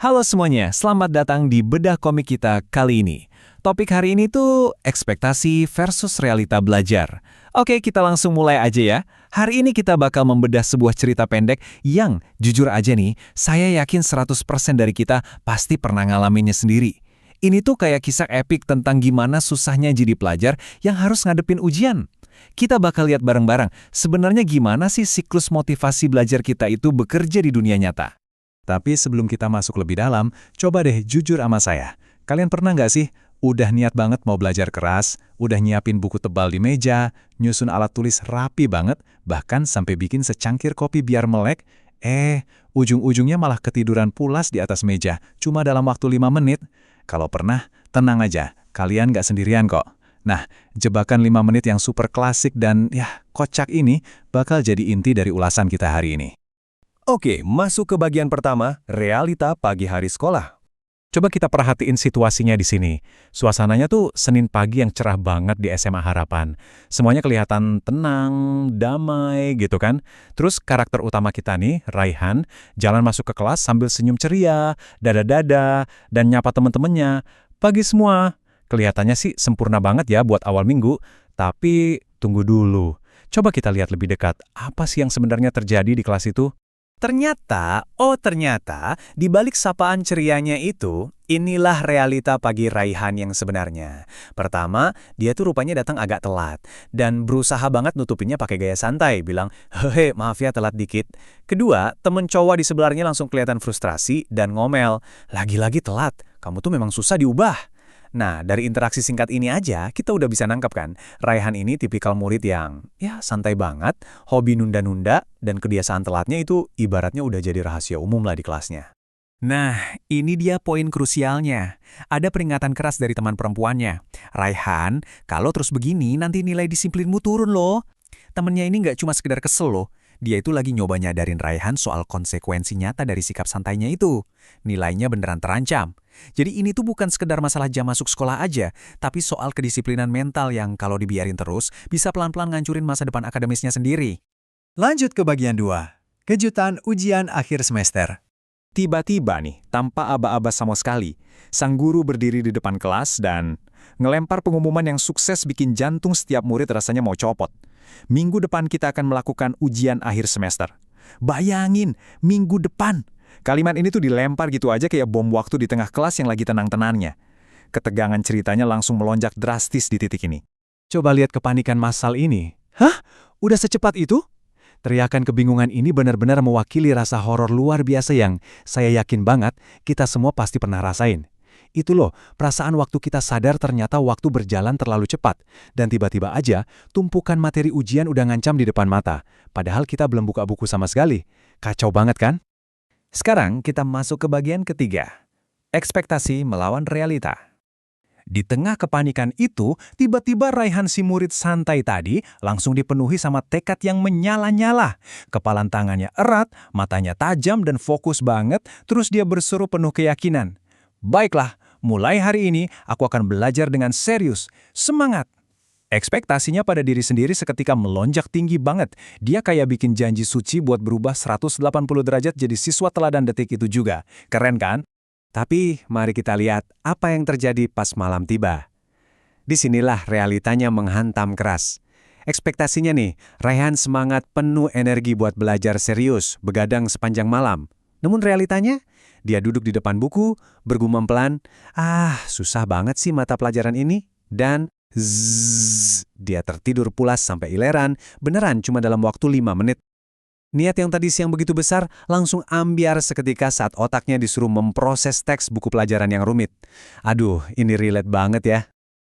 Halo semuanya, selamat datang di Bedah Komik kita kali ini. Topik hari ini tuh ekspektasi versus realita belajar. Oke, kita langsung mulai aja ya. Hari ini kita bakal membedah sebuah cerita pendek yang, jujur aja nih, saya yakin 100% dari kita pasti pernah ngalaminnya sendiri. Ini tuh kayak kisah epik tentang gimana susahnya jadi pelajar yang harus ngadepin ujian. Kita bakal lihat bareng-bareng, sebenarnya gimana sih siklus motivasi belajar kita itu bekerja di dunia nyata. Tapi sebelum kita masuk lebih dalam, coba deh jujur sama saya. Kalian pernah nggak sih, udah niat banget mau belajar keras, udah nyiapin buku tebal di meja, nyusun alat tulis rapi banget, bahkan sampai bikin secangkir kopi biar melek, ujung-ujungnya malah ketiduran pulas di atas meja, cuma dalam waktu 5 menit. Kalau pernah, tenang aja, kalian nggak sendirian kok. Nah, jebakan 5 menit yang super klasik dan kocak ini bakal jadi inti dari ulasan kita hari ini. Oke, masuk ke bagian pertama, realita pagi hari sekolah. Coba kita perhatiin situasinya di sini. Suasananya tuh Senin pagi yang cerah banget di SMA Harapan. Semuanya kelihatan tenang, damai gitu kan. Terus karakter utama kita nih, Raihan, jalan masuk ke kelas sambil senyum ceria, dada-dada, dan nyapa temen-temennya. Pagi semua. Kelihatannya sih sempurna banget ya buat awal minggu. Tapi tunggu dulu. Coba kita lihat lebih dekat. Apa sih yang sebenarnya terjadi di kelas itu? Ternyata, di balik sapaan cerianya itu, inilah realita pagi Raihan yang sebenarnya. Pertama, dia tuh rupanya datang agak telat, dan berusaha banget nutupinnya pakai gaya santai, bilang, hehe, maaf ya telat dikit. Kedua, temen cowok di sebelahnya langsung kelihatan frustrasi dan ngomel, lagi-lagi telat, kamu tuh memang susah diubah. Nah, dari interaksi singkat ini aja, kita udah bisa nangkep kan, Raihan ini tipikal murid yang, santai banget, hobi nunda-nunda, dan kebiasaan telatnya itu ibaratnya udah jadi rahasia umum lah di kelasnya. Nah, ini dia poin krusialnya. Ada peringatan keras dari teman perempuannya. Raihan, kalau terus begini, nanti nilai disiplinmu turun loh. Temennya ini nggak cuma sekedar kesel loh. Dia itu lagi nyoba nyadarin Raihan soal konsekuensi nyata dari sikap santainya itu. Nilainya beneran terancam. Jadi ini tuh bukan sekedar masalah jam masuk sekolah aja, tapi soal kedisiplinan mental yang kalau dibiarin terus, bisa pelan-pelan ngancurin masa depan akademisnya sendiri. Lanjut ke bagian 2, kejutan ujian akhir semester. Tiba-tiba nih, tanpa aba-aba sama sekali, sang guru berdiri di depan kelas dan ngelempar pengumuman yang sukses bikin jantung setiap murid rasanya mau copot. Minggu depan kita akan melakukan ujian akhir semester. Bayangin, minggu depan. Kalimat ini tuh dilempar gitu aja kayak bom waktu di tengah kelas yang lagi tenang-tenangnya. Ketegangan ceritanya langsung melonjak drastis di titik ini. Coba lihat kepanikan massal ini. Hah? Udah secepat itu? Teriakan kebingungan ini benar-benar mewakili rasa horor luar biasa yang saya yakin banget kita semua pasti pernah rasain. Itu loh, perasaan waktu kita sadar ternyata waktu berjalan terlalu cepat. Dan tiba-tiba aja, tumpukan materi ujian udah ngancam di depan mata. Padahal kita belum buka buku sama sekali. Kacau banget kan? Sekarang kita masuk ke bagian ketiga. Ekspektasi melawan realita. Di tengah kepanikan itu, tiba-tiba Raihan si murid santai tadi langsung dipenuhi sama tekad yang menyala-nyala. Kepalan tangannya erat, matanya tajam dan fokus banget, terus dia berseru penuh keyakinan. Baiklah, mulai hari ini aku akan belajar dengan serius. Semangat! Ekspektasinya pada diri sendiri seketika melonjak tinggi banget. Dia kayak bikin janji suci buat berubah 180 derajat jadi siswa teladan detik itu juga. Keren kan? Tapi mari kita lihat apa yang terjadi pas malam tiba. Disinilah realitanya menghantam keras. Ekspektasinya nih, Raihan semangat penuh energi buat belajar serius, begadang sepanjang malam. Namun realitanya, dia duduk di depan buku, bergumam pelan, susah banget sih mata pelajaran ini. Dan dia tertidur pulas sampai ileran, beneran cuma dalam waktu 5 menit. Niat yang tadi siang begitu besar langsung ambiar seketika saat otaknya disuruh memproses teks buku pelajaran yang rumit. Aduh, ini relate banget ya.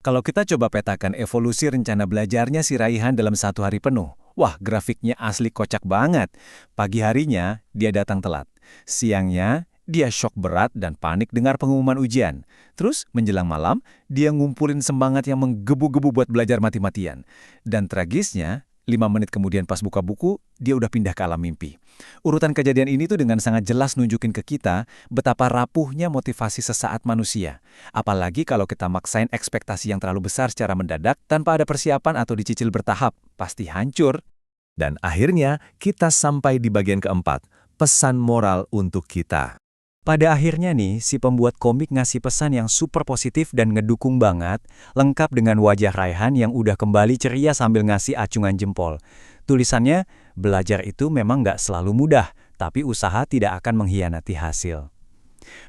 Kalau kita coba petakan evolusi rencana belajarnya si Raihan dalam 1 hari penuh, wah grafiknya asli kocak banget. Pagi harinya dia datang telat. Siangnya dia syok berat dan panik dengar pengumuman ujian. Terus, menjelang malam, dia ngumpulin semangat yang menggebu-gebu buat belajar mati-matian. Dan tragisnya, 5 menit kemudian pas buka buku, dia udah pindah ke alam mimpi. Urutan kejadian ini tuh dengan sangat jelas nunjukin ke kita betapa rapuhnya motivasi sesaat manusia. Apalagi kalau kita maksain ekspektasi yang terlalu besar secara mendadak tanpa ada persiapan atau dicicil bertahap, pasti hancur. Dan akhirnya, kita sampai di bagian keempat, pesan moral untuk kita. Pada akhirnya nih, si pembuat komik ngasih pesan yang super positif dan ngedukung banget, lengkap dengan wajah Raihan yang udah kembali ceria sambil ngasih acungan jempol. Tulisannya, belajar itu memang nggak selalu mudah, tapi usaha tidak akan mengkhianati hasil.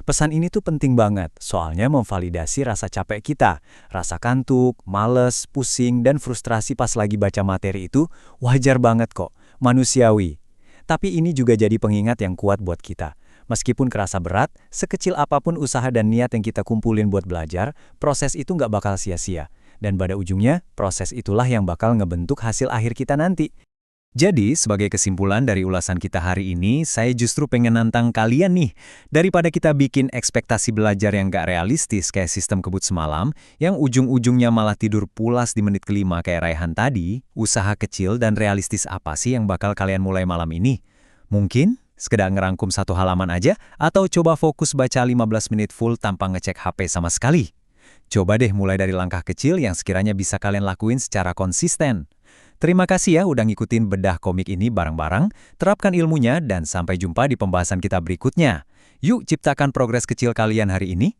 Pesan ini tuh penting banget, soalnya memvalidasi rasa capek kita. Rasa kantuk, males, pusing, dan frustrasi pas lagi baca materi itu wajar banget kok, manusiawi. Tapi ini juga jadi pengingat yang kuat buat kita. Meskipun kerasa berat, sekecil apapun usaha dan niat yang kita kumpulin buat belajar, proses itu nggak bakal sia-sia. Dan pada ujungnya, proses itulah yang bakal ngebentuk hasil akhir kita nanti. Jadi, sebagai kesimpulan dari ulasan kita hari ini, saya justru pengen nantang kalian nih. Daripada kita bikin ekspektasi belajar yang gak realistis kayak sistem kebut semalam, yang ujung-ujungnya malah tidur pulas di menit kelima kayak Raihan tadi, usaha kecil dan realistis apa sih yang bakal kalian mulai malam ini? Mungkin sekedar ngerangkum satu halaman aja, atau coba fokus baca 15 menit full tanpa ngecek HP sama sekali. Coba deh mulai dari langkah kecil yang sekiranya bisa kalian lakuin secara konsisten. Terima kasih ya udah ngikutin bedah komik ini bareng-bareng, terapkan ilmunya dan sampai jumpa di pembahasan kita berikutnya. Yuk ciptakan progres kecil kalian hari ini.